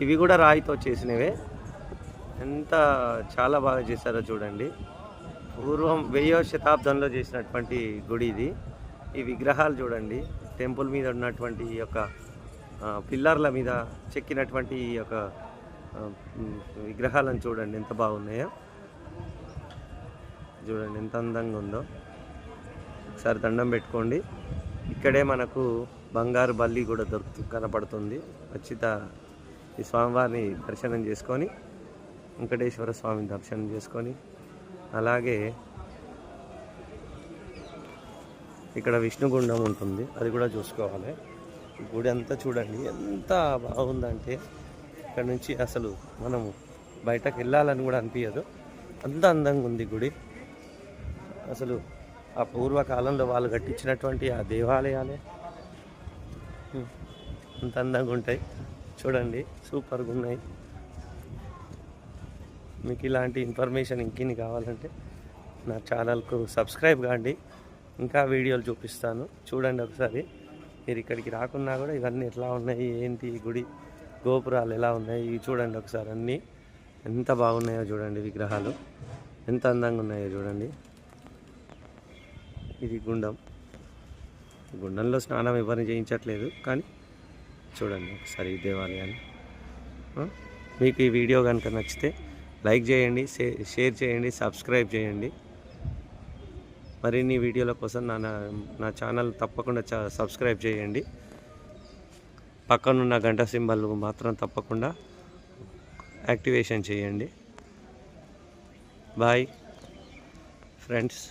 ఇవి కూడా రాయితో చేసినవే. ఎంత చాలా బాగా చేశారో చూడండి. పూర్వం 10వ శతాబ్దంలో చేసినటువంటి గుడి ఇది. ఈ విగ్రహాలు చూడండి, టెంపుల్ మీద ఉన్నటువంటి ఈ యొక్క పిల్లర్ల మీద చెక్కినటువంటి ఈ యొక్క విగ్రహాలను చూడండి ఎంత బాగున్నాయో. చూడండి ఎంత అందంగా ఉందో. ఒకసారి దండం పెట్టుకోండి. ఇక్కడే మనకు బంగారు బల్లి కూడా కనపడుతుంది. ఈ స్వామివారిని దర్శనం చేసుకొని, వెంకటేశ్వర స్వామిని దర్శనం చేసుకొని, అలాగే ఇక్కడ విష్ణుగుండం ఉంటుంది, అది కూడా చూసుకోవాలి. గుడి అంతా చూడండి ఎంత బాగుందంటే ఇక్కడ నుంచి అసలు మనము బయటకు వెళ్ళాలని కూడా అనిపించదు, అంత అందంగా ఉంది గుడి. అసలు ఆ పూర్వకాలంలో వాళ్ళు కట్టించినటువంటి ఆ దేవాలయాలే అంత అందంగా ఉంటాయి. చూడండి సూపర్గా ఉన్నాయి. మీకు ఇలాంటి ఇన్ఫర్మేషన్ ఇంకిన్ని కావాలంటే నా ఛానల్కు సబ్స్క్రైబ్ కాండి. ఇంకా వీడియోలు చూపిస్తాను, చూడండి ఒకసారి. మీరు ఇక్కడికి రాకున్నా కూడా ఇవన్నీ ఎట్లా ఉన్నాయి, ఏంటి గుడి గోపురాలు ఎలా ఉన్నాయి ఇవి చూడండి ఒకసారి. అన్నీ ఎంత బాగున్నాయో చూడండి, విగ్రహాలు ఎంత అందంగా ఉన్నాయో చూడండి. ఇది గుండంలో స్నానం ఎవరిని చేయించట్లేదు, కానీ చూడండి ఒకసారి ఈ దేవాలయాన్ని. మీకు ఈ వీడియో కనుక నచ్చితే లైక్ చేయండి, షేర్ చేయండి, సబ్స్క్రైబ్ చేయండి. మరిన్ని వీడియోల కోసం నా ఛానల్ తప్పకుండా సబ్స్క్రైబ్ చేయండి. పక్కనున్న గంట సింబల్ మాత్రం తప్పకుండా యాక్టివేషన్ చేయండి. Bye friends.